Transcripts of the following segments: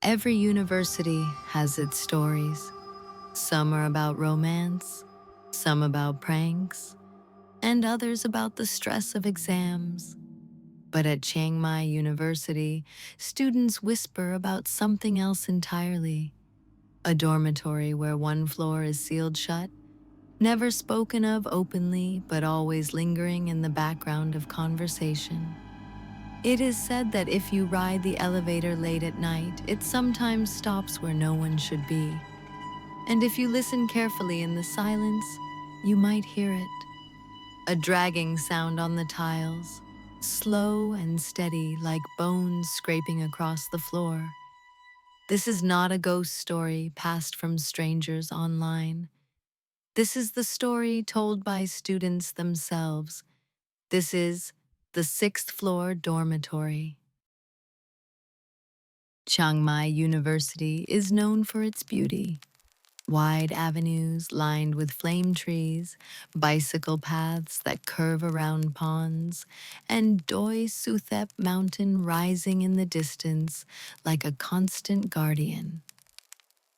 Every university has its stories. Some are about romance, some about pranks, and others about the stress of exams. But at Chiang Mai University, students whisper about something else entirely. A dormitory where one floor is sealed shut, never spoken of openly, but always lingering in the background of conversation. It is said that if you ride the elevator late at night, it sometimes stops where no one should be. And if you listen carefully in the silence, you might hear it. A dragging sound on the tiles, slow and steady like bones scraping across the floor. This is not a ghost story passed from strangers online. This is the story told by students themselves. This is the sixth floor dormitory. Chiang Mai University is known for its beauty. Wide avenues lined with flame trees, bicycle paths that curve around ponds, and Doi Suthep Mountain rising in the distance like a constant guardian.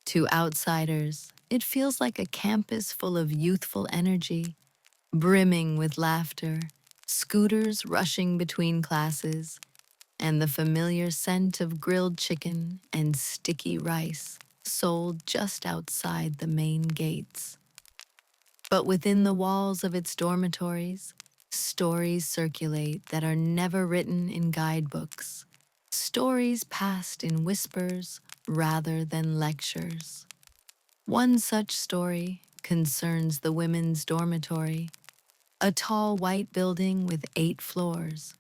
To outsiders, it feels like a campus full of youthful energy, brimming with laughter, scooters rushing between classes, and the familiar scent of grilled chicken and sticky rice sold just outside the main gates. But within the walls of its dormitories, stories circulate that are never written in guidebooks, stories passed in whispers rather than lectures. One such story concerns the women's dormitory, a tall white building with 8 floors.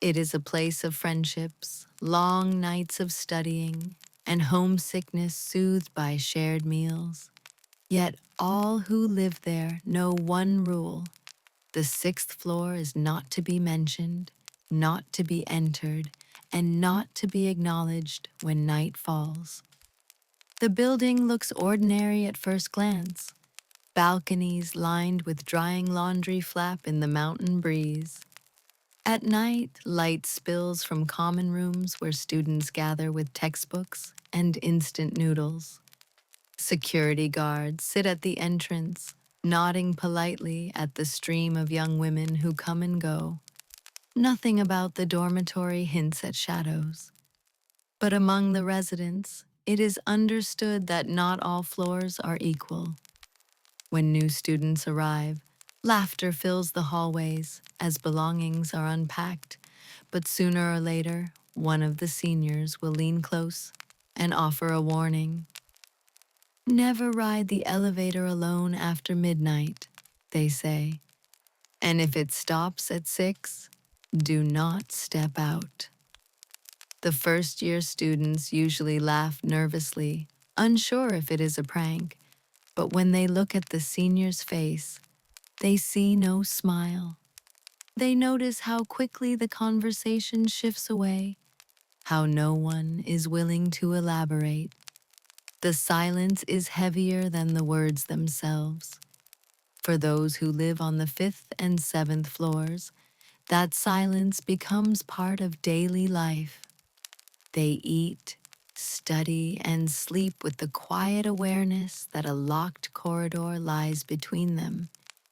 It is a place of friendships, long nights of studying, and homesickness soothed by shared meals. Yet all who live there know one rule: the sixth floor is not to be mentioned, not to be entered, and not to be acknowledged when night falls. The building looks ordinary at first glance: balconies lined with drying laundry flap in the mountain breeze. At night, light spills from common rooms where students gather with textbooks and instant noodles. Security guards sit at the entrance, nodding politely at the stream of young women who come and go. Nothing about the dormitory hints at shadows. But among the residents, it is understood that not all floors are equal. When new students arrive, laughter fills the hallways as belongings are unpacked, but sooner or later, one of the seniors will lean close and offer a warning. Never ride the elevator alone after midnight, they say, and if it stops at 6, do not step out. The first-year students usually laugh nervously, unsure if it is a prank, but when they look at the senior's face, they see no smile. They notice how quickly the conversation shifts away, how no one is willing to elaborate. The silence is heavier than the words themselves. For those who live on the 5th and 7th floors, that silence becomes part of daily life. They eat, study, and sleep with the quiet awareness that a locked corridor lies between them,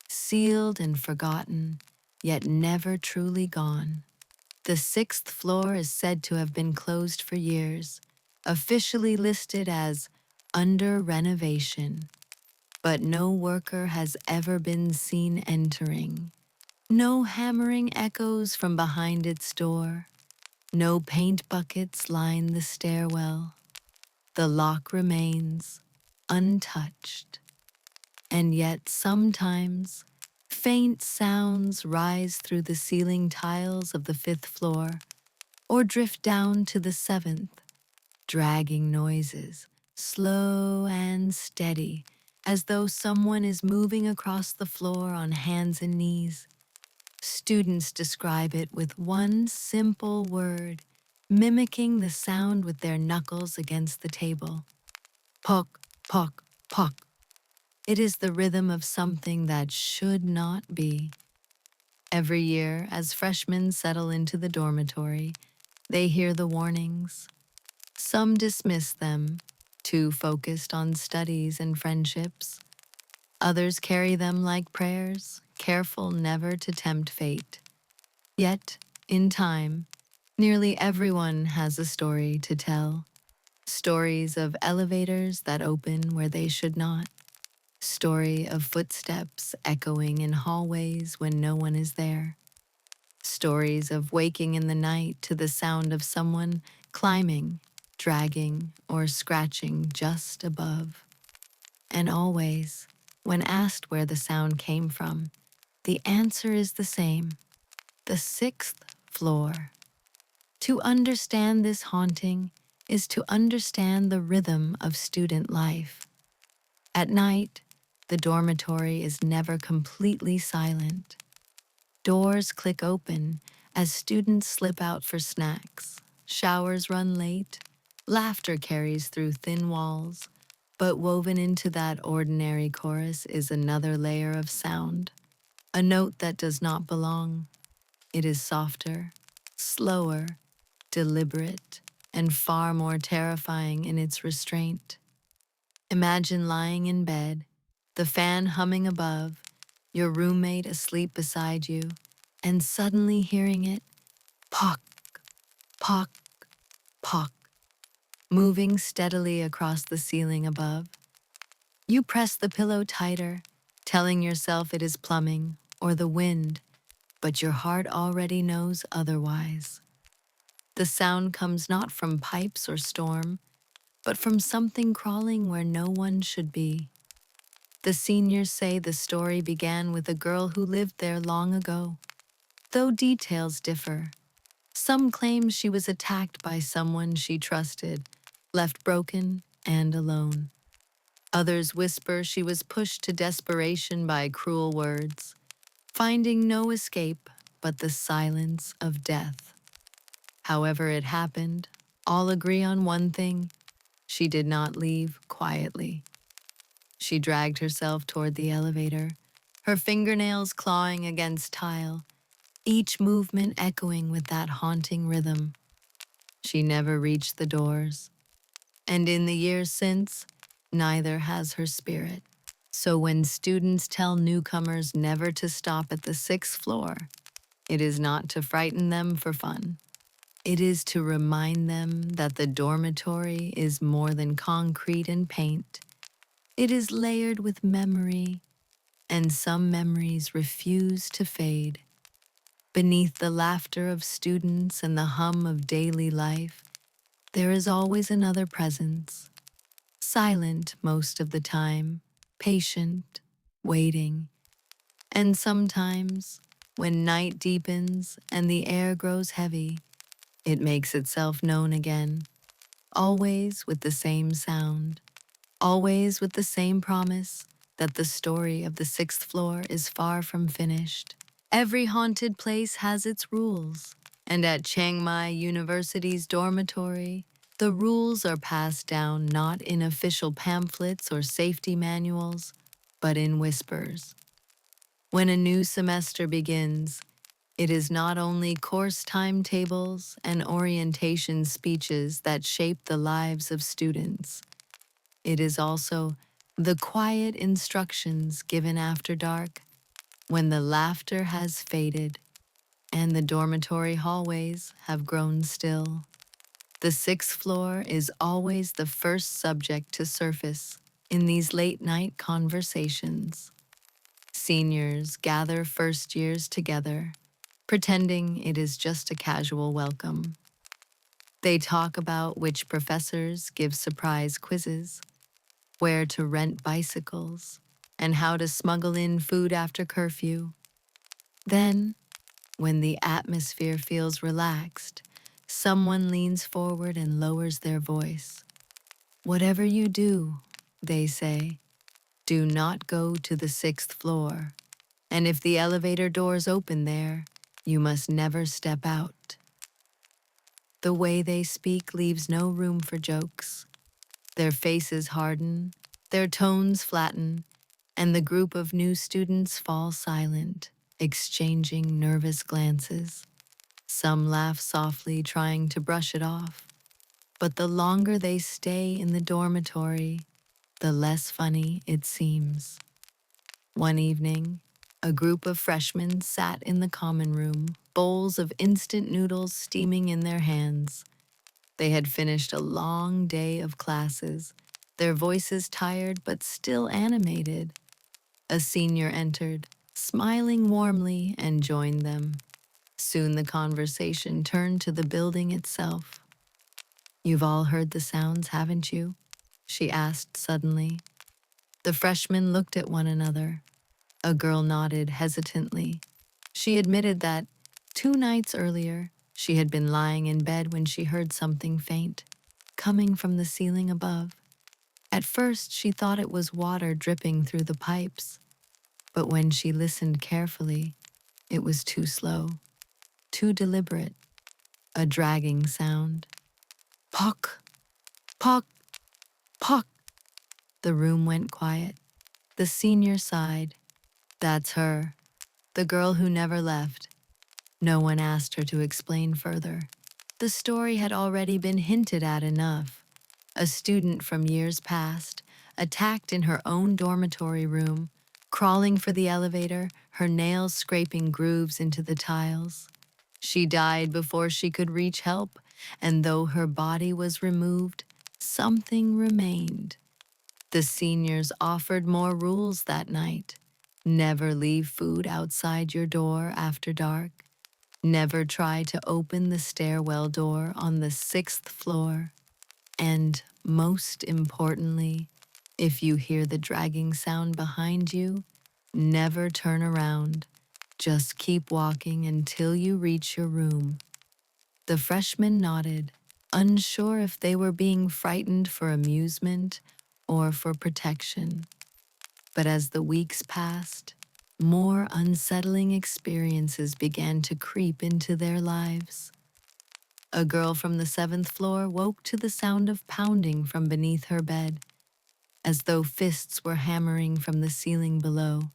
sealed and forgotten, yet never truly gone. The 6th floor is said to have been closed for years, officially listed as under renovation, but no worker has ever been seen entering. No hammering echoes from behind its door. No paint buckets line the stairwell. The lock remains untouched. And yet sometimes, faint sounds rise through the ceiling tiles of the 5th floor or drift down to the 7th, dragging noises, slow and steady, as though someone is moving across the floor on hands and knees. Students describe it with one simple word, mimicking the sound with their knuckles against the table. Pok, pok, pok. It is the rhythm of something that should not be. Every year, as freshmen settle into the dormitory, they hear the warnings. Some dismiss them, too focused on studies and friendships. Others carry them like prayers, careful never to tempt fate. Yet, in time, nearly everyone has a story to tell. Stories of elevators that open where they should not. Story of footsteps echoing in hallways when no one is there. Stories of waking in the night to the sound of someone climbing, dragging, or scratching just above. And always, when asked where the sound came from, the answer is the same: the sixth floor. To understand this haunting is to understand the rhythm of student life. At night, the dormitory is never completely silent. Doors click open as students slip out for snacks. Showers run late. Laughter carries through thin walls. But woven into that ordinary chorus is another layer of sound, a note that does not belong. It is softer, slower, deliberate, and far more terrifying in its restraint. Imagine lying in bed, the fan humming above, your roommate asleep beside you, and suddenly hearing it, pock, pock, pock, moving steadily across the ceiling above. You press the pillow tighter, telling yourself it is plumbing or the wind, but your heart already knows otherwise. The sound comes not from pipes or storm, but from something crawling where no one should be. The seniors say the story began with a girl who lived there long ago, though details differ. Some claim she was attacked by someone she trusted, left broken and alone. Others whisper she was pushed to desperation by cruel words, finding no escape but the silence of death. However it happened, all agree on one thing: she did not leave quietly. She dragged herself toward the elevator, her fingernails clawing against tile, each movement echoing with that haunting rhythm. She never reached the doors, and in the years since, neither has her spirit. So when students tell newcomers never to stop at the sixth floor, it is not to frighten them for fun. It is to remind them that the dormitory is more than concrete and paint. It is layered with memory, and some memories refuse to fade. Beneath the laughter of students and the hum of daily life, there is always another presence, silent most of the time, patient, waiting. And sometimes, when night deepens and the air grows heavy, it makes itself known again, always with the same sound, always with the same promise that the story of the sixth floor is far from finished. Every haunted place has its rules, and at Chiang Mai University's dormitory, the rules are passed down not in official pamphlets or safety manuals, but in whispers. When a new semester begins, it is not only course timetables and orientation speeches that shape the lives of students. It is also the quiet instructions given after dark, when the laughter has faded and the dormitory hallways have grown still. The sixth floor is always the first subject to surface in these late-night conversations. Seniors gather first years together, pretending it is just a casual welcome. They talk about which professors give surprise quizzes, where to rent bicycles, and how to smuggle in food after curfew. Then, when the atmosphere feels relaxed, someone leans forward and lowers their voice. Whatever you do, they say, do not go to the sixth floor. And if the elevator doors open there, you must never step out. The way they speak leaves no room for jokes. Their faces harden, their tones flatten, and the group of new students fall silent, exchanging nervous glances. Some laugh softly, trying to brush it off, But the longer they stay in the dormitory, the less funny it seems. One evening, a group of freshmen sat in the common room, bowls of instant noodles steaming in their hands. They had finished a long day of classes, their voices tired but still animated. A senior entered, smiling warmly, and joined them. Soon the conversation turned to the building itself. "You've all heard the sounds, haven't you?" she asked suddenly. The freshmen looked at one another. A girl nodded hesitantly. She admitted that 2 nights earlier, she had been lying in bed when she heard something faint, coming from the ceiling above. At first, she thought it was water dripping through the pipes, but when she listened carefully, it was too slow, too deliberate, a dragging sound. Pock, pock, pock. The room went quiet. The senior sighed. "That's her, the girl who never left." No one asked her to explain further. The story had already been hinted at enough. A student from years past, attacked in her own dormitory room, crawling for the elevator, her nails scraping grooves into the tiles. She died before she could reach help, and though her body was removed, something remained. The seniors offered more rules that night. Never leave food outside your door after dark. Never try to open the stairwell door on the 6th floor. And most importantly, if you hear the dragging sound behind you, never turn around. Just keep walking until you reach your room. The freshmen nodded, unsure if they were being frightened for amusement or for protection. But as the weeks passed, more unsettling experiences began to creep into their lives. A girl from the 7th floor woke to the sound of pounding from beneath her bed, as though fists were hammering from the ceiling below.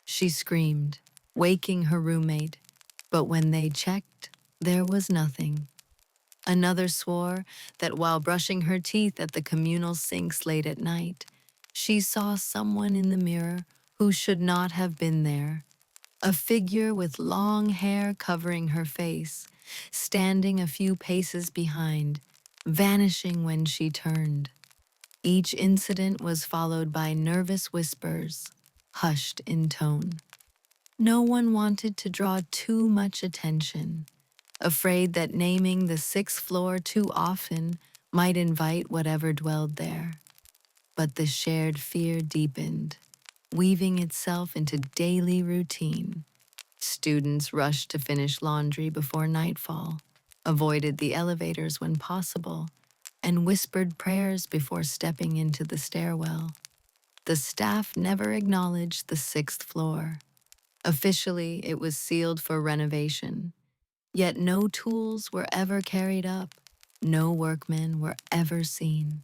She screamed, waking her roommate, but when they checked, there was nothing. Another swore that while brushing her teeth at the communal sinks late at night, she saw someone in the mirror who should not have been there. A figure with long hair covering her face, standing a few paces behind, vanishing when she turned. Each incident was followed by nervous whispers, hushed in tone. No one wanted to draw too much attention, afraid that naming the 6th floor too often might invite whatever dwelled there. But the shared fear deepened, weaving itself into daily routine. Students rushed to finish laundry before nightfall, avoided the elevators when possible, and whispered prayers before stepping into the stairwell. The staff never acknowledged the 6th floor. Officially, it was sealed for renovation, yet no tools were ever carried up, no workmen were ever seen.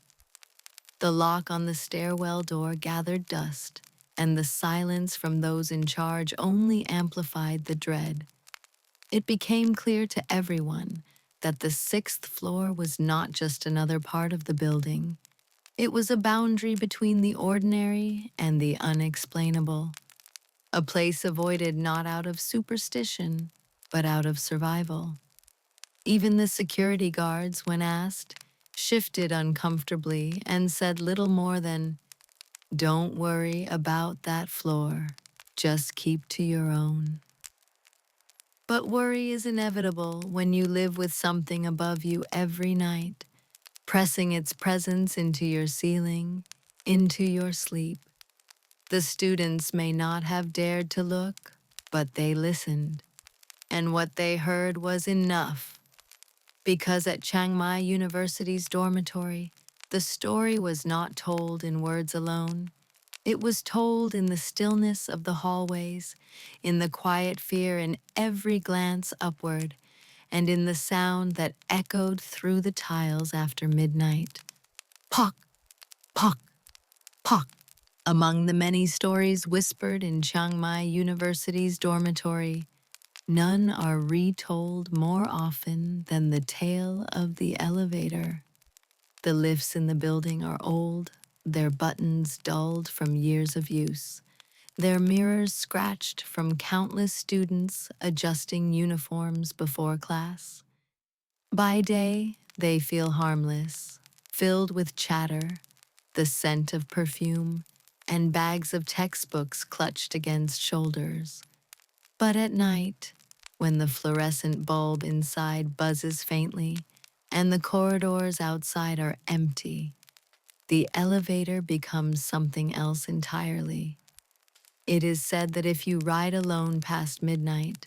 The lock on the stairwell door gathered dust, and the silence from those in charge only amplified the dread. It became clear to everyone that the 6th floor was not just another part of the building. It was a boundary between the ordinary and the unexplainable, a place avoided not out of superstition, but out of survival. Even the security guards, when asked, shifted uncomfortably and said little more than, "Don't worry about that floor. Just keep to your own." But worry is inevitable when you live with something above you every night, pressing its presence into your ceiling, into your sleep. The students may not have dared to look, but they listened. And what they heard was enough. Because at Chiang Mai University's dormitory, the story was not told in words alone. It was told in the stillness of the hallways, in the quiet fear in every glance upward, and in the sound that echoed through the tiles after midnight. Pock, pock, pock. Among the many stories whispered in Chiang Mai University's dormitory, none are retold more often than the tale of the elevator. The lifts in the building are old, their buttons dulled from years of use, their mirrors scratched from countless students adjusting uniforms before class. By day, they feel harmless, filled with chatter, the scent of perfume, and bags of textbooks clutched against shoulders. But at night, when the fluorescent bulb inside buzzes faintly and the corridors outside are empty, the elevator becomes something else entirely. It is said that if you ride alone past midnight,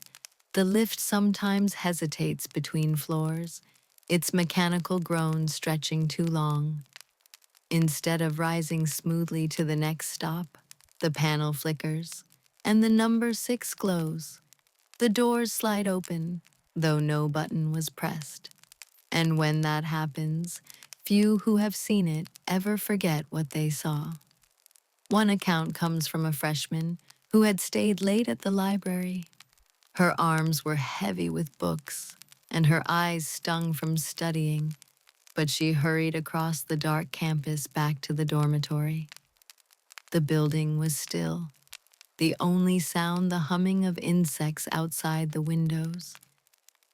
the lift sometimes hesitates between floors, its mechanical groan stretching too long. Instead of rising smoothly to the next stop, the panel flickers, and the number 6 glows. The doors slide open, though no button was pressed. And when that happens, few who have seen it ever forget what they saw. One account comes from a freshman who had stayed late at the library. Her arms were heavy with books, and her eyes stung from studying, but she hurried across the dark campus back to the dormitory. The building was still, the only sound the humming of insects outside the windows.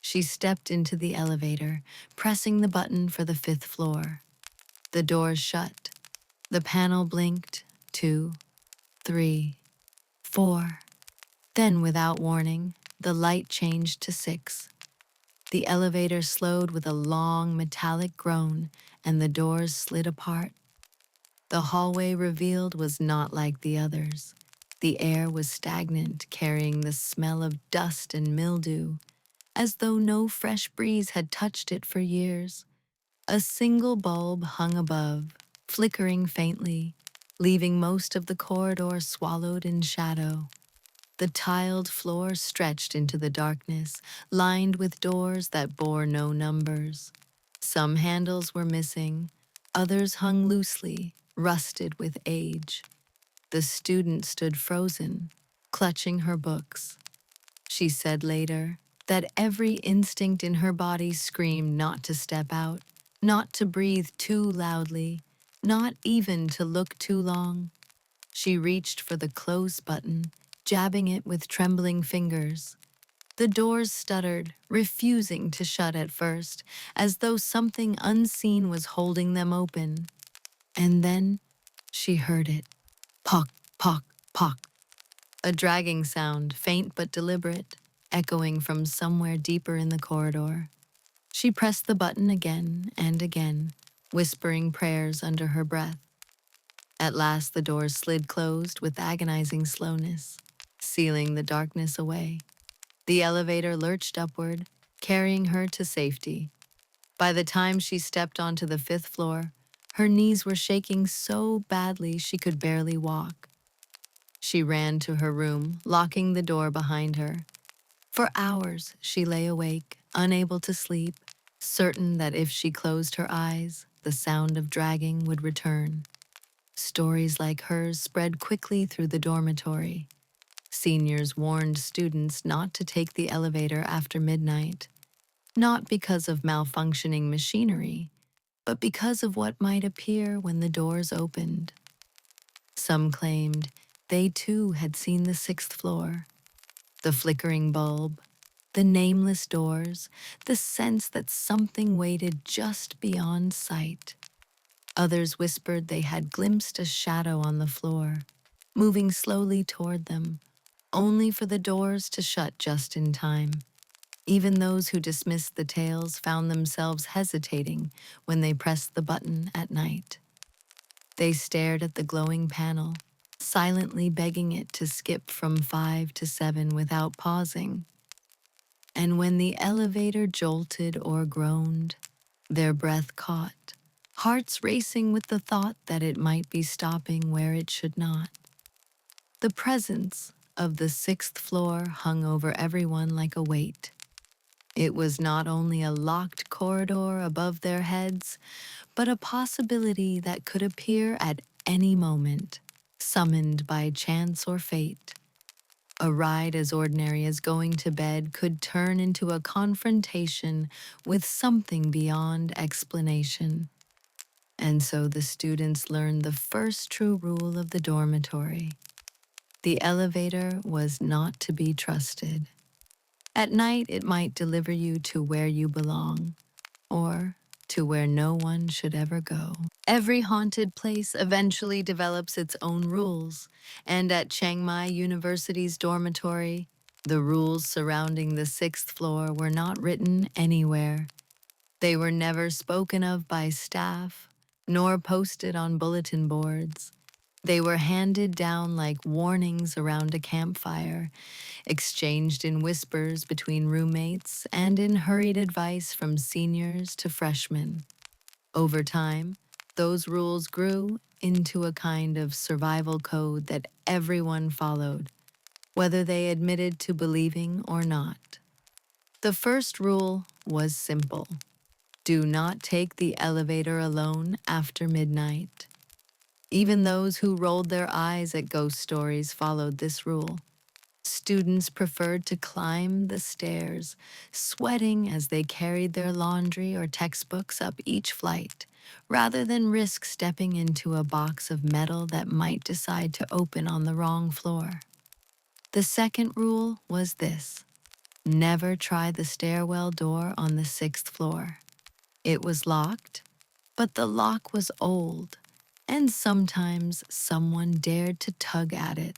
She stepped into the elevator, pressing the button for the 5th floor. The doors shut. The panel blinked. 2, 3, 4. Then, without warning, the light changed to 6. The elevator slowed with a long metallic groan, and the doors slid apart. The hallway revealed was not like the others. The air was stagnant, carrying the smell of dust and mildew, as though no fresh breeze had touched it for years. A single bulb hung above, flickering faintly, leaving most of the corridor swallowed in shadow. The tiled floor stretched into the darkness, lined with doors that bore no numbers. Some handles were missing, others hung loosely, rusted with age. The student stood frozen, clutching her books. She said later that every instinct in her body screamed not to step out, not to breathe too loudly, not even to look too long. She reached for the close button, jabbing it with trembling fingers. The doors stuttered, refusing to shut at first, as though something unseen was holding them open. And then she heard it. Pock, pock, pock. A dragging sound, faint but deliberate, echoing from somewhere deeper in the corridor. She pressed the button again and again, whispering prayers under her breath. At last the doors slid closed with agonizing slowness, sealing the darkness away. The elevator lurched upward, carrying her to safety. By the time she stepped onto the 5th floor, her knees were shaking so badly she could barely walk. She ran to her room, locking the door behind her. For hours, she lay awake, unable to sleep, certain that if she closed her eyes, the sound of dragging would return. Stories like hers spread quickly through the dormitory. Seniors warned students not to take the elevator after midnight, not because of malfunctioning machinery, but because of what might appear when the doors opened. Some claimed they too had seen the 6th floor, the flickering bulb, the nameless doors, the sense that something waited just beyond sight. Others whispered they had glimpsed a shadow on the floor, moving slowly toward them, only for the doors to shut just in time. Even those who dismissed the tales found themselves hesitating when they pressed the button at night. They stared at the glowing panel, silently begging it to skip from 5 to 7 without pausing. And when the elevator jolted or groaned, their breath caught, hearts racing with the thought that it might be stopping where it should not. The presence of the 6th floor hung over everyone like a weight. It was not only a locked corridor above their heads, but a possibility that could appear at any moment, summoned by chance or fate. A ride as ordinary as going to bed could turn into a confrontation with something beyond explanation. And so the students learned the first true rule of the dormitory. The elevator was not to be trusted. At night, it might deliver you to where you belong, or to where no one should ever go. Every haunted place eventually develops its own rules, and at Chiang Mai University's dormitory, the rules surrounding the sixth floor were not written anywhere. They were never spoken of by staff, nor posted on bulletin boards. They were handed down like warnings around a campfire, exchanged in whispers between roommates and in hurried advice from seniors to freshmen. Over time, those rules grew into a kind of survival code that everyone followed, whether they admitted to believing or not. The first rule was simple: do not take the elevator alone after midnight. Even those who rolled their eyes at ghost stories followed this rule. Students preferred to climb the stairs, sweating as they carried their laundry or textbooks up each flight, rather than risk stepping into a box of metal that might decide to open on the wrong floor. The second rule was this: never try the stairwell door on the sixth floor. It was locked, but the lock was old, and sometimes someone dared to tug at it.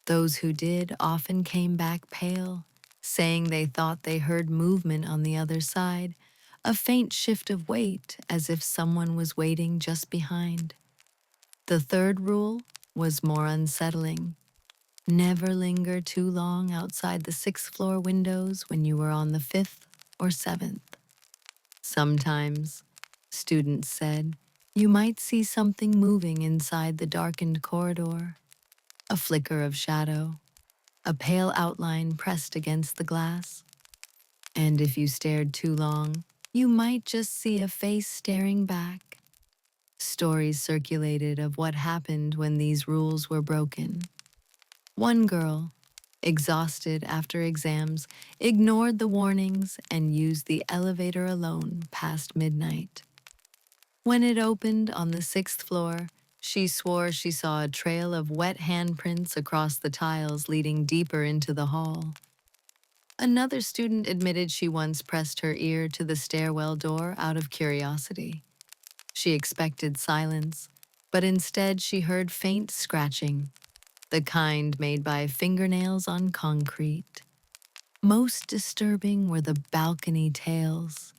Those who did often came back pale, saying they thought they heard movement on the other side, a faint shift of weight as if someone was waiting just behind. The third rule was more unsettling: never linger too long outside the sixth floor windows when you were on the fifth or seventh. Sometimes, students said, you might see something moving inside the darkened corridor, a flicker of shadow, a pale outline pressed against the glass. And if you stared too long, you might just see a face staring back. Stories circulated of what happened when these rules were broken. One girl, exhausted after exams, ignored the warnings and used the elevator alone past midnight. When it opened on the sixth floor, she swore she saw a trail of wet handprints across the tiles leading deeper into the hall. Another student admitted she once pressed her ear to the stairwell door out of curiosity. She expected silence, but instead she heard faint scratching, the kind made by fingernails on concrete. Most disturbing were the balcony tales.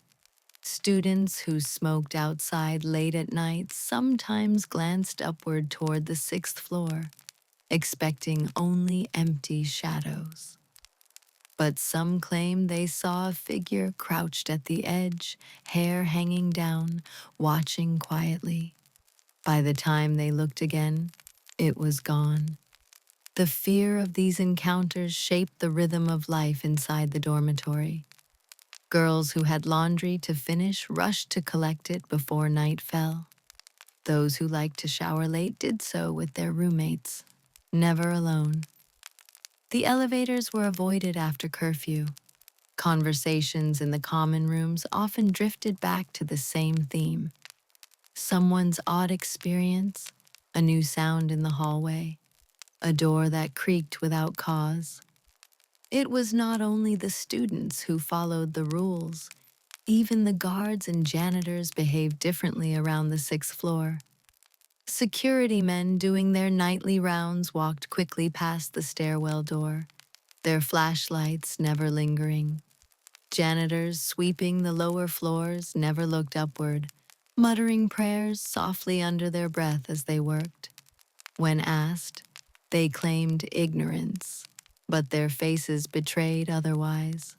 Students who smoked outside late at night sometimes glanced upward toward the sixth floor, expecting only empty shadows. But some claimed they saw a figure crouched at the edge, hair hanging down, watching quietly. By the time they looked again, it was gone. The fear of these encounters shaped the rhythm of life inside the dormitory. Girls who had laundry to finish rushed to collect it before night fell. Those who liked to shower late did so with their roommates, never alone. The elevators were avoided after curfew. Conversations in the common rooms often drifted back to the same theme: someone's odd experience, a new sound in the hallway, a door that creaked without cause. It was not only the students who followed the rules. Even the guards and janitors behaved differently around the sixth floor. Security men doing their nightly rounds walked quickly past the stairwell door, their flashlights never lingering. Janitors sweeping the lower floors never looked upward, muttering prayers softly under their breath as they worked. When asked, they claimed ignorance, but their faces betrayed otherwise.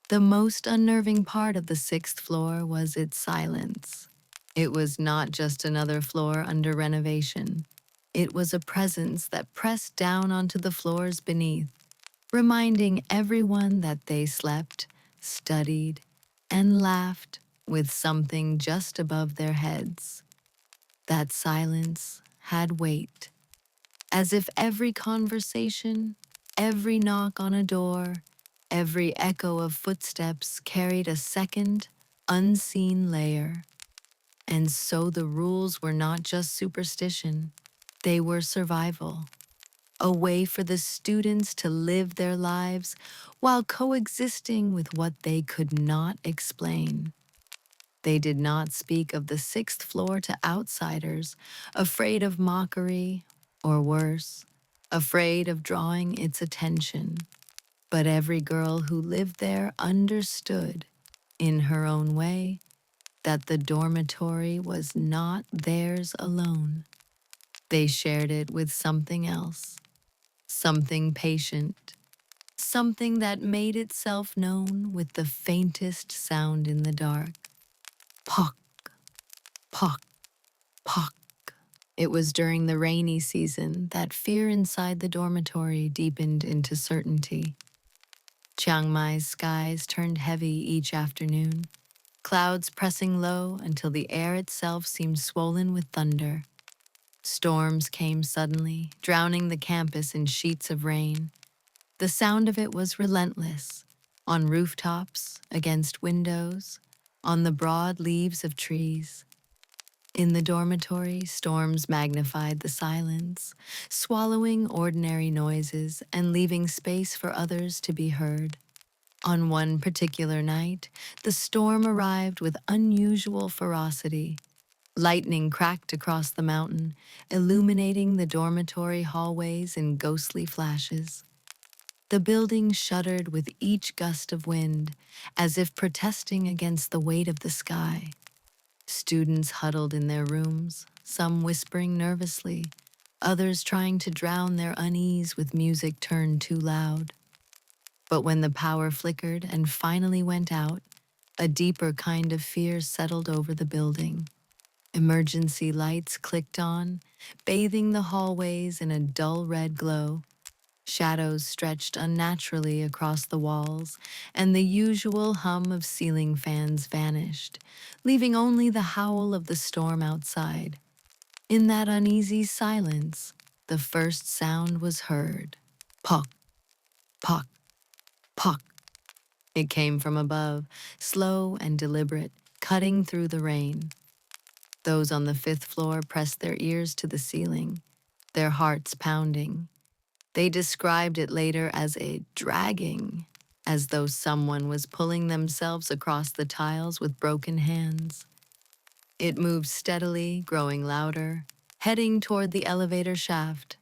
The most unnerving part of the sixth floor was its silence. It was not just another floor under renovation. It was a presence that pressed down onto the floors beneath, reminding everyone that they slept, studied, and laughed with something just above their heads. That silence had weight, as if every conversation, every knock on a door, every echo of footsteps carried a second, unseen layer. And so the rules were not just superstition, they were survival, a way for the students to live their lives while coexisting with what they could not explain. They did not speak of the sixth floor to outsiders, afraid of mockery, or worse, afraid of drawing its attention. But every girl who lived there understood, in her own way, that the dormitory was not theirs alone. They shared it with something else, something patient, something that made itself known with the faintest sound in the dark. Pock, pock, pock. It was during the rainy season that fear inside the dormitory deepened into certainty. Chiang Mai's skies turned heavy each afternoon, clouds pressing low until the air itself seemed swollen with thunder. Storms came suddenly, drowning the campus in sheets of rain. The sound of it was relentless, on rooftops, against windows, on the broad leaves of trees. In the dormitory, storms magnified the silence, swallowing ordinary noises and leaving space for others to be heard. On one particular night, the storm arrived with unusual ferocity. Lightning cracked across the mountain, illuminating the dormitory hallways in ghostly flashes. The building shuddered with each gust of wind, as if protesting against the weight of the sky. Students huddled in their rooms, some whispering nervously, others trying to drown their unease with music turned too loud. But when the power flickered and finally went out, a deeper kind of fear settled over the building. Emergency lights clicked on, bathing the hallways in a dull red glow. Shadows stretched unnaturally across the walls, and the usual hum of ceiling fans vanished, leaving only the howl of the storm outside. In that uneasy silence, the first sound was heard. Pock, pock, pock. It came from above, slow and deliberate, cutting through the rain. Those on the fifth floor pressed their ears to the ceiling, their hearts pounding. They described it later as a dragging, as though someone was pulling themselves across the tiles with broken hands. It moved steadily, growing louder, heading toward the elevator shaft.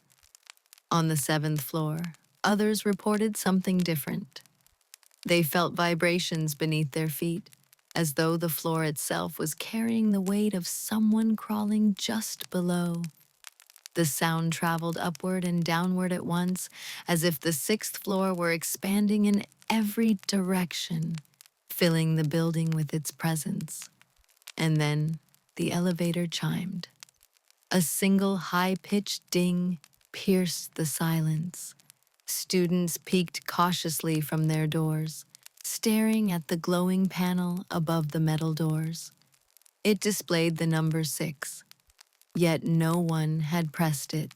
On the seventh floor, others reported something different. They felt vibrations beneath their feet, as though the floor itself was carrying the weight of someone crawling just below. The sound traveled upward and downward at once, as if the sixth floor were expanding in every direction, filling the building with its presence. And then the elevator chimed. A single high-pitched ding pierced the silence. Students peeked cautiously from their doors, staring at the glowing panel above the metal doors. It displayed the number 6, yet no one had pressed it.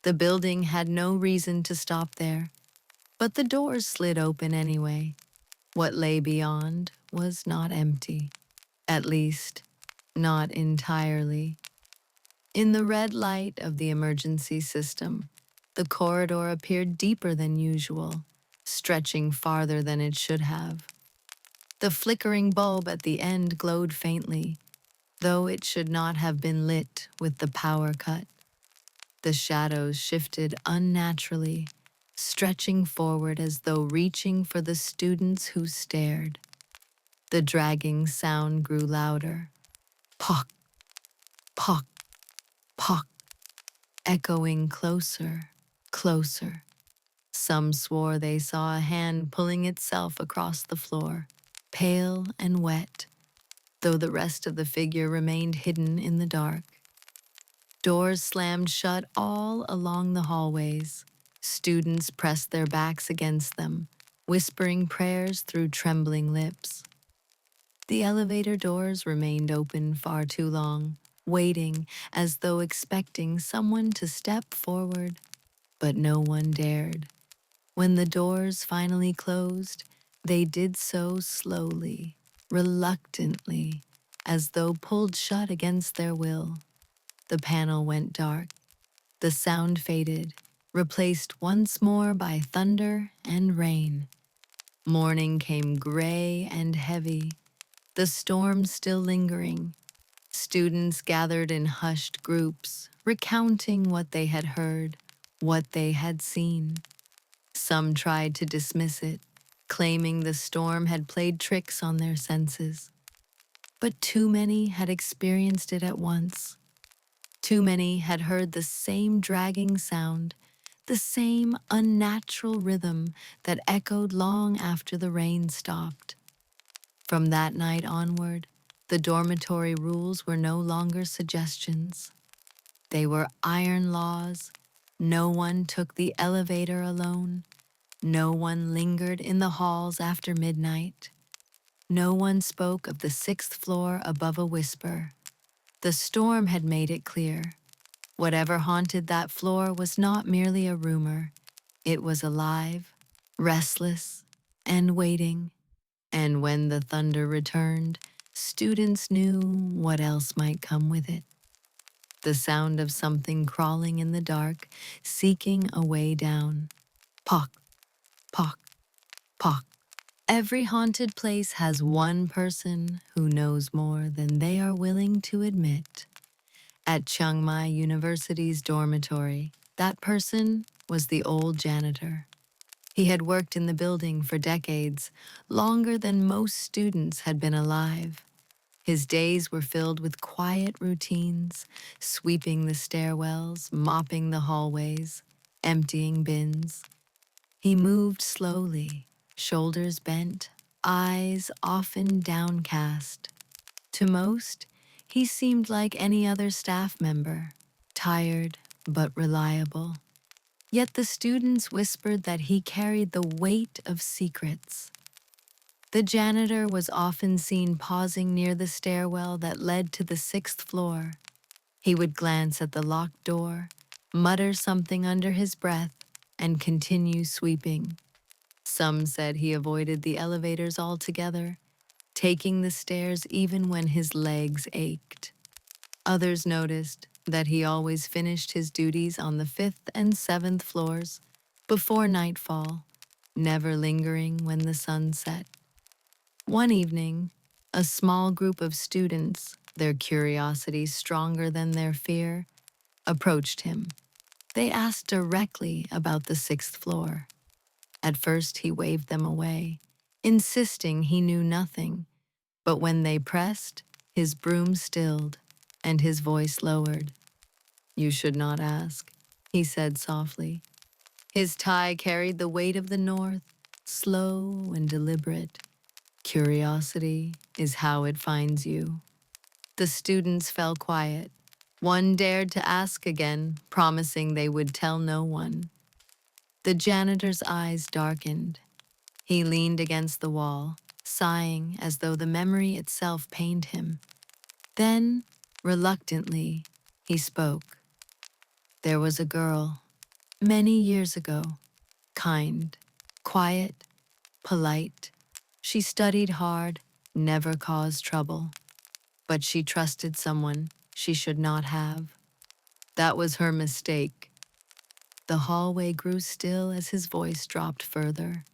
The building had no reason to stop there, but the doors slid open anyway. What lay beyond was not empty, at least, not entirely. In the red light of the emergency system, the corridor appeared deeper than usual, stretching farther than it should have. The flickering bulb at the end glowed faintly, though it should not have been lit with the power cut. The shadows shifted unnaturally, stretching forward as though reaching for the students who stared. The dragging sound grew louder. Pock, pock, pock, echoing closer, closer. Some swore they saw a hand pulling itself across the floor, pale and wet, though the rest of the figure remained hidden in the dark. Doors slammed shut all along the hallways. Students pressed their backs against them, whispering prayers through trembling lips. The elevator doors remained open far too long, waiting as though expecting someone to step forward, but no one dared. When the doors finally closed, they did so slowly, reluctantly, as though pulled shut against their will. The panel went dark. The sound faded, replaced once more by thunder and rain. Morning came gray and heavy, the storm still lingering. Students gathered in hushed groups, recounting what they had heard, what they had seen. Some tried to dismiss it, claiming the storm had played tricks on their senses. But too many had experienced it at once. Too many had heard the same dragging sound, the same unnatural rhythm that echoed long after the rain stopped. From that night onward, the dormitory rules were no longer suggestions. They were iron laws. No one took the elevator alone. No one lingered in the halls after midnight. No one spoke of the sixth floor above a whisper. The storm had made it clear. Whatever haunted that floor was not merely a rumor. It was alive, restless, and waiting. And when the thunder returned, students knew what else might come with it. The sound of something crawling in the dark, seeking a way down. Pock, pock, pock. Every haunted place has one person who knows more than they are willing to admit. At Chiang Mai University's dormitory, that person was the old janitor. He had worked in the building for decades, longer than most students had been alive. His days were filled with quiet routines, sweeping the stairwells, mopping the hallways, emptying bins. He moved slowly, shoulders bent, eyes often downcast. To most, he seemed like any other staff member, tired but reliable. Yet the students whispered that he carried the weight of secrets. The janitor was often seen pausing near the stairwell that led to the sixth floor. He would glance at the locked door, mutter something under his breath, and continue sweeping. Some said he avoided the elevators altogether, taking the stairs even when his legs ached. Others noticed that he always finished his duties on the fifth and seventh floors before nightfall, never lingering when the sun set. One evening, a small group of students, their curiosity stronger than their fear, approached him. They asked directly about the sixth floor. At first, he waved them away, insisting he knew nothing. But when they pressed, his broom stilled and his voice lowered. "You should not ask," he said softly. His tie carried the weight of the north, slow and deliberate. "Curiosity is how it finds you." The students fell quiet. One dared to ask again, promising they would tell no one. The janitor's eyes darkened. He leaned against the wall, sighing as though the memory itself pained him. Then, reluctantly, he spoke. "There was a girl, many years ago, kind, quiet, polite. She studied hard, never caused trouble. But she trusted someone she should not have. That was her mistake." The hallway grew still as his voice dropped further.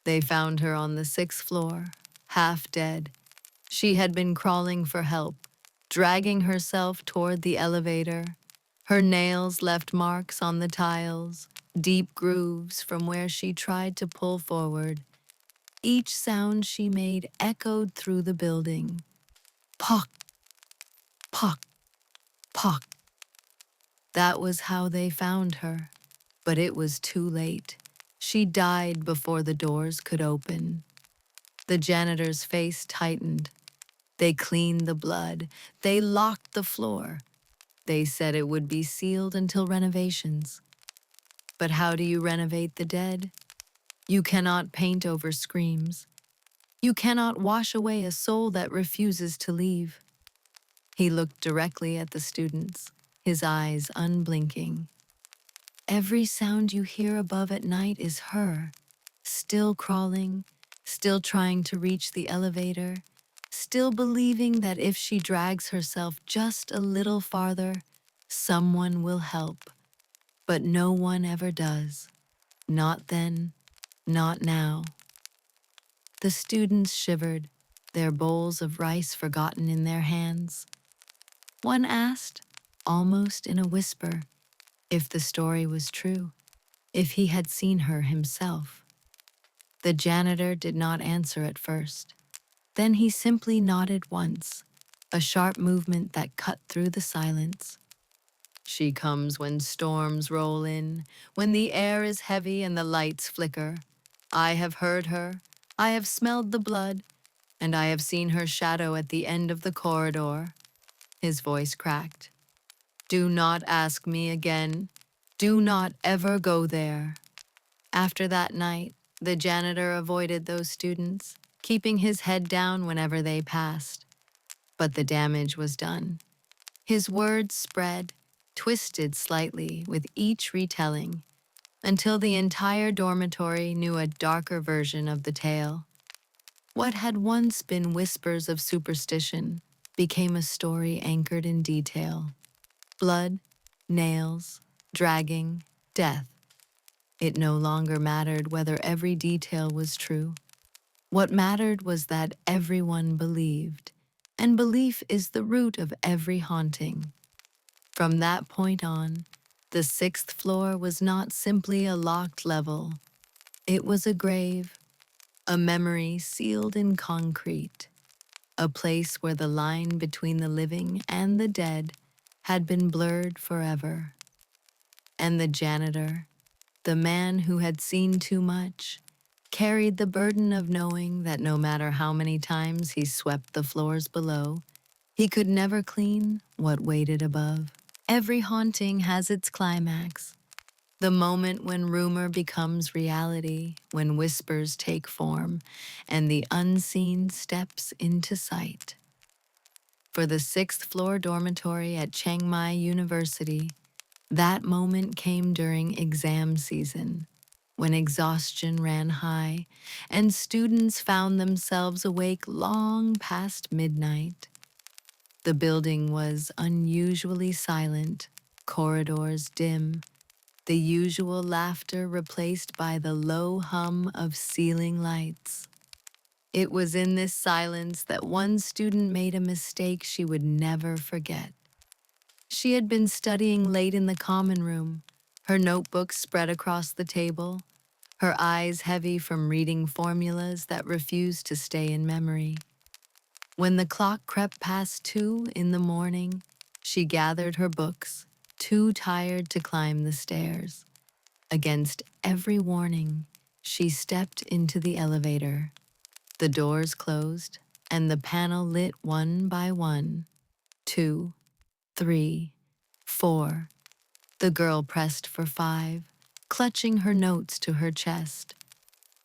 "They found her on the sixth floor, half dead. She had been crawling for help, dragging herself toward the elevator. Her nails left marks on the tiles, deep grooves from where she tried to pull forward. Each sound she made echoed through the building. Pock, pock, pock." That was how they found her. But it was too late. She died before the doors could open. The janitor's face tightened. They cleaned the blood. They locked the floor. They said it would be sealed until renovations. But how do you renovate the dead? You cannot paint over screams. You cannot wash away a soul that refuses to leave. He looked directly at the students, his eyes unblinking. "Every sound you hear above at night is her, still crawling, still trying to reach the elevator, still believing that if she drags herself just a little farther, someone will help. But no one ever does. Not then, not now. The students shivered, their bowls of rice forgotten in their hands. One asked, almost in a whisper, if the story was true, if he had seen her himself. The janitor did not answer at first. Then he simply nodded once, a sharp movement that cut through the silence. She comes when storms roll in, when the air is heavy and the lights flicker. I have heard her, I have smelled the blood, and I have seen her shadow at the end of the corridor. His voice cracked. Do not ask me again. Do not ever go there. After that night, the janitor avoided those students, keeping his head down whenever they passed. But the damage was done. His words spread, twisted slightly with each retelling, until the entire dormitory knew a darker version of the tale. What had once been whispers of superstition became a story anchored in detail. Blood, nails, dragging, death. It no longer mattered whether every detail was true. What mattered was that everyone believed, and belief is the root of every haunting. From that point on, the sixth floor was not simply a locked level. It was a grave, a memory sealed in concrete, a place where the line between the living and the dead had been blurred forever. And the janitor, the man who had seen too much, carried the burden of knowing that no matter how many times he swept the floors below, he could never clean what waited above. Every haunting has its climax, the moment when rumor becomes reality, when whispers take form, and the unseen steps into sight. For the sixth floor dormitory at Chiang Mai University, that moment came during exam season, when exhaustion ran high and students found themselves awake long past midnight. The building was unusually silent, corridors dim, the usual laughter replaced by the low hum of ceiling lights. It was in this silence that one student made a mistake she would never forget. She had been studying late in the common room, her notebook spread across the table, her eyes heavy from reading formulas that refused to stay in memory. When the clock crept past 2 in the morning, she gathered her books, too tired to climb the stairs. Against every warning, she stepped into the elevator. The doors closed, and the panel lit one by one. 2, 3, 4. The girl pressed for 5, clutching her notes to her chest.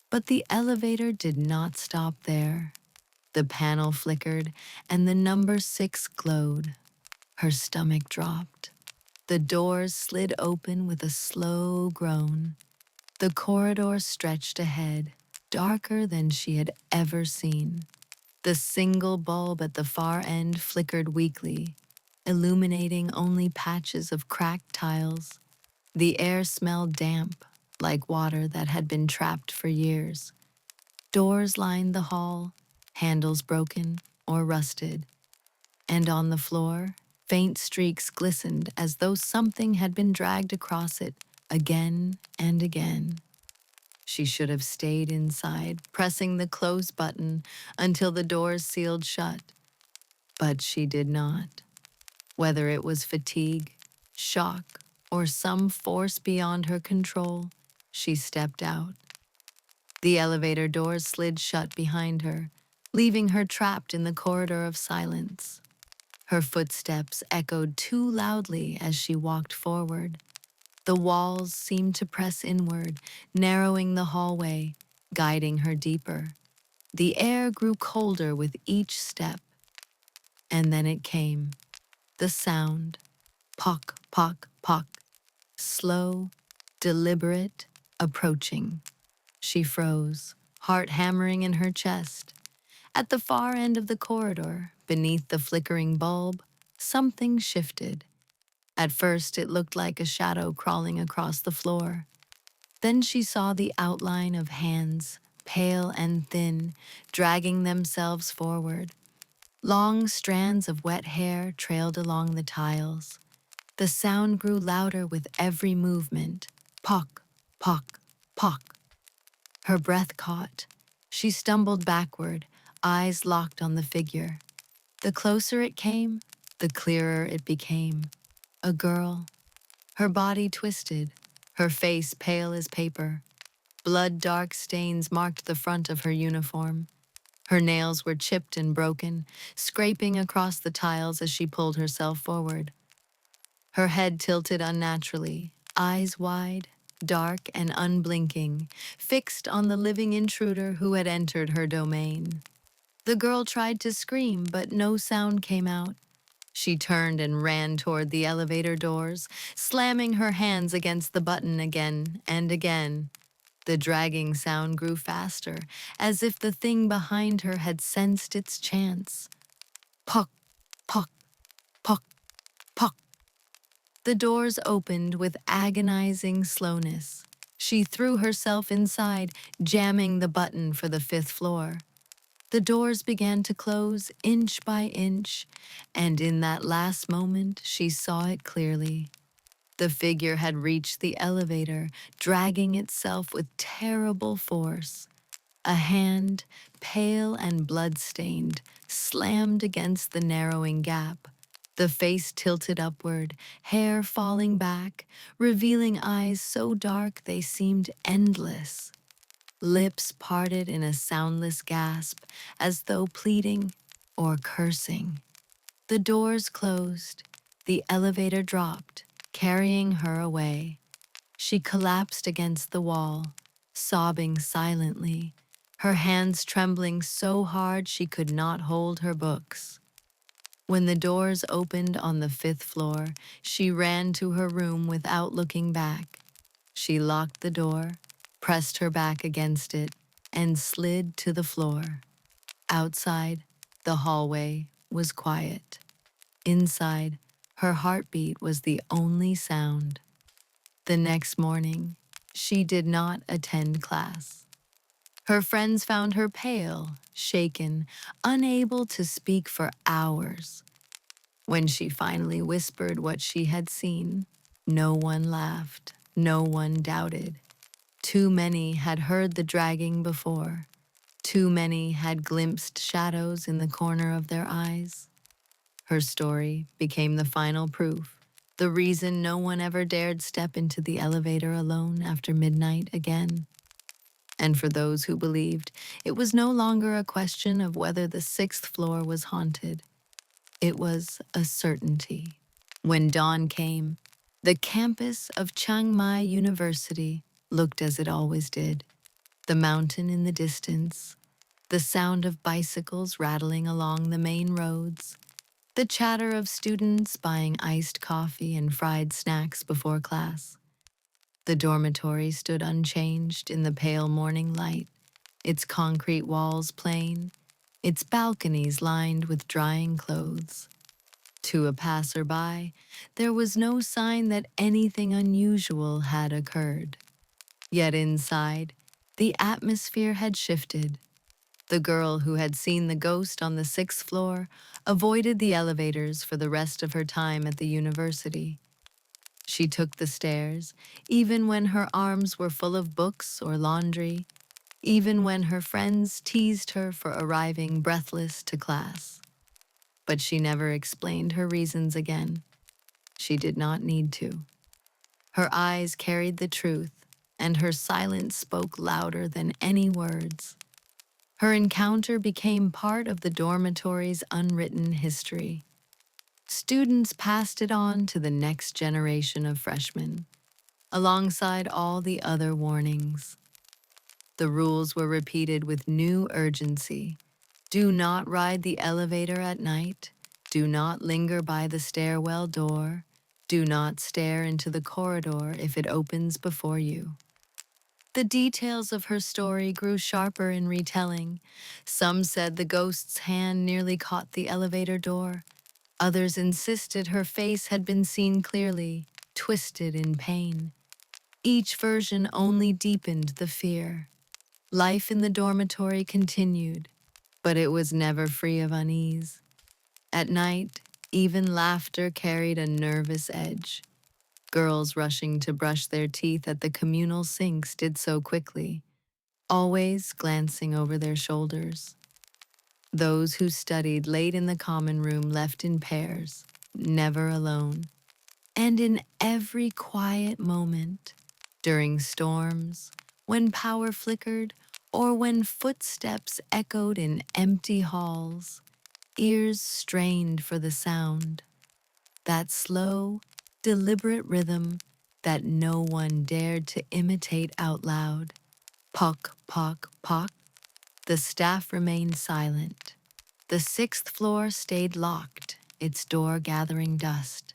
But the elevator did not stop there. The panel flickered, and the number 6 glowed. Her stomach dropped. The doors slid open with a slow groan. The corridor stretched ahead, darker than she had ever seen. The single bulb at the far end flickered weakly, illuminating only patches of cracked tiles. The air smelled damp, like water that had been trapped for years. Doors lined the hall, handles broken or rusted, and on the floor, faint streaks glistened as though something had been dragged across it again and again. She should have stayed inside, pressing the close button until the doors sealed shut. But she did not. Whether it was fatigue, shock, or some force beyond her control, she stepped out. The elevator doors slid shut behind her, leaving her trapped in the corridor of silence. Her footsteps echoed too loudly as she walked forward. The walls seemed to press inward, narrowing the hallway, guiding her deeper. The air grew colder with each step. And then it came. The sound. Pock, pock, pock. Slow, deliberate, approaching. She froze, heart hammering in her chest. At the far end of the corridor, beneath the flickering bulb, something shifted. At first, it looked like a shadow crawling across the floor. Then she saw the outline of hands, pale and thin, dragging themselves forward. Long strands of wet hair trailed along the tiles. The sound grew louder with every movement. Pock, pock, pock. Her breath caught. She stumbled backward, eyes locked on the figure. The closer it came, the clearer it became. A girl. Her body twisted, her face pale as paper. Blood-dark stains marked the front of her uniform. Her nails were chipped and broken, scraping across the tiles as she pulled herself forward. Her head tilted unnaturally, eyes wide, dark and unblinking, fixed on the living intruder who had entered her domain. The girl tried to scream, but no sound came out. She turned and ran toward the elevator doors, slamming her hands against the button again and again. The dragging sound grew faster, as if the thing behind her had sensed its chance. Puck, puck, puck, puck. The doors opened with agonizing slowness. She threw herself inside, jamming the button for the fifth floor. The doors began to close inch by inch, and in that last moment she saw it clearly. The figure had reached the elevator, dragging itself with terrible force. A hand, pale and blood-stained, slammed against the narrowing gap. The face tilted upward, hair falling back, revealing eyes so dark they seemed endless. Lips parted in a soundless gasp, as though pleading or cursing. The doors closed. The elevator dropped, carrying her away. She collapsed against the wall, sobbing silently, her hands trembling so hard she could not hold her books. When the doors opened on the fifth floor, she ran to her room without looking back. She locked the door, pressed her back against it, and slid to the floor. Outside, the hallway was quiet. Inside, her heartbeat was the only sound. The next morning, she did not attend class. Her friends found her pale, shaken, unable to speak for hours. When she finally whispered what she had seen, no one laughed, no one doubted. Too many had heard the dragging before. Too many had glimpsed shadows in the corner of their eyes. Her story became the final proof, the reason no one ever dared step into the elevator alone after midnight again. And for those who believed, it was no longer a question of whether the sixth floor was haunted. It was a certainty. When dawn came, the campus of Chiang Mai University looked as it always did. The mountain in the distance, the sound of bicycles rattling along the main roads, the chatter of students buying iced coffee and fried snacks before class. The dormitory stood unchanged in the pale morning light, its concrete walls plain, its balconies lined with drying clothes. To a passerby, there was no sign that anything unusual had occurred. Yet inside, the atmosphere had shifted. The girl who had seen the ghost on the sixth floor avoided the elevators for the rest of her time at the university. She took the stairs, even when her arms were full of books or laundry, even when her friends teased her for arriving breathless to class. But she never explained her reasons again. She did not need to. Her eyes carried the truth, and her silence spoke louder than any words. Her encounter became part of the dormitory's unwritten history. Students passed it on to the next generation of freshmen, alongside all the other warnings. The rules were repeated with new urgency. Do not ride the elevator at night. Do not linger by the stairwell door. Do not stare into the corridor if it opens before you. The details of her story grew sharper in retelling. Some said the ghost's hand nearly caught the elevator door. Others insisted her face had been seen clearly, twisted in pain. Each version only deepened the fear. Life in the dormitory continued, but it was never free of unease. At night, even laughter carried a nervous edge. Girls rushing to brush their teeth at the communal sinks did so quickly, always glancing over their shoulders. Those who studied late in the common room left in pairs, never alone. And in every quiet moment, during storms, when power flickered, or when footsteps echoed in empty halls, ears strained for the sound, that slow, deliberate rhythm that no one dared to imitate out loud. Pock, pock, pock. The staff remained silent. The sixth floor stayed locked, its door gathering dust.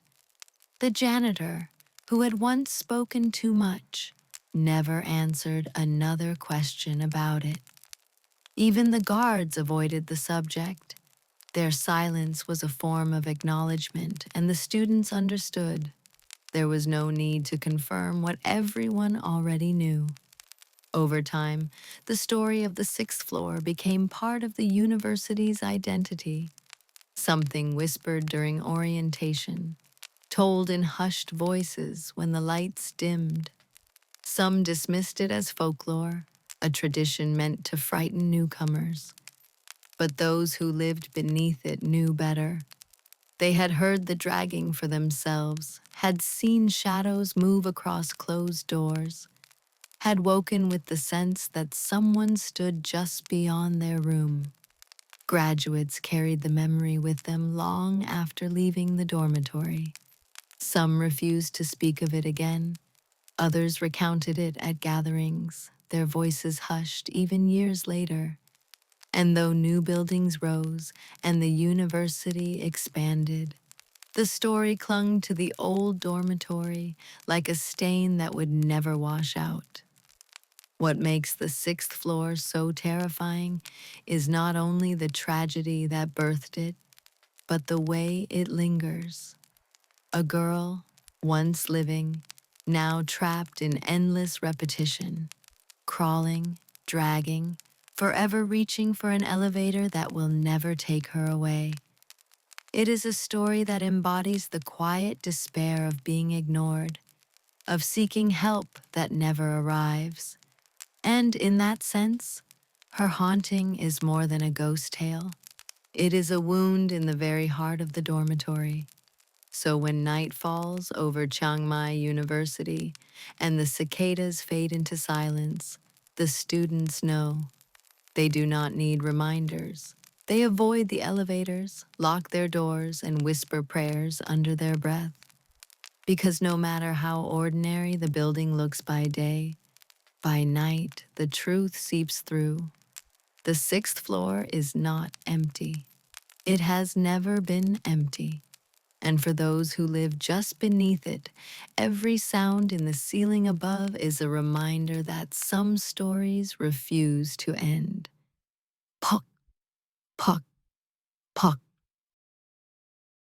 The janitor, who had once spoken too much, never answered another question about it. Even the guards avoided the subject. Their silence was a form of acknowledgement, and the students understood. There was no need to confirm what everyone already knew. Over time, the story of the sixth floor became part of the university's identity, something whispered during orientation, told in hushed voices when the lights dimmed. Some dismissed it as folklore, a tradition meant to frighten newcomers. But those who lived beneath it knew better. They had heard the dragging for themselves, had seen shadows move across closed doors, had woken with the sense that someone stood just beyond their room. Graduates carried the memory with them long after leaving the dormitory. Some refused to speak of it again. Others recounted it at gatherings, their voices hushed even years later. And though new buildings rose and the university expanded, the story clung to the old dormitory like a stain that would never wash out. What makes the sixth floor so terrifying is not only the tragedy that birthed it, but the way it lingers. A girl, once living, now trapped in endless repetition, crawling, dragging, forever reaching for an elevator that will never take her away. It is a story that embodies the quiet despair of being ignored, of seeking help that never arrives. And in that sense, her haunting is more than a ghost tale. It is a wound in the very heart of the dormitory. So when night falls over Chiang Mai University and the cicadas fade into silence, the students know they do not need reminders. They avoid the elevators, lock their doors, and whisper prayers under their breath. Because no matter how ordinary the building looks by day, by night the truth seeps through. The sixth floor is not empty. It has never been empty. And for those who live just beneath it, every sound in the ceiling above is a reminder that some stories refuse to end. Pock, pock, pock.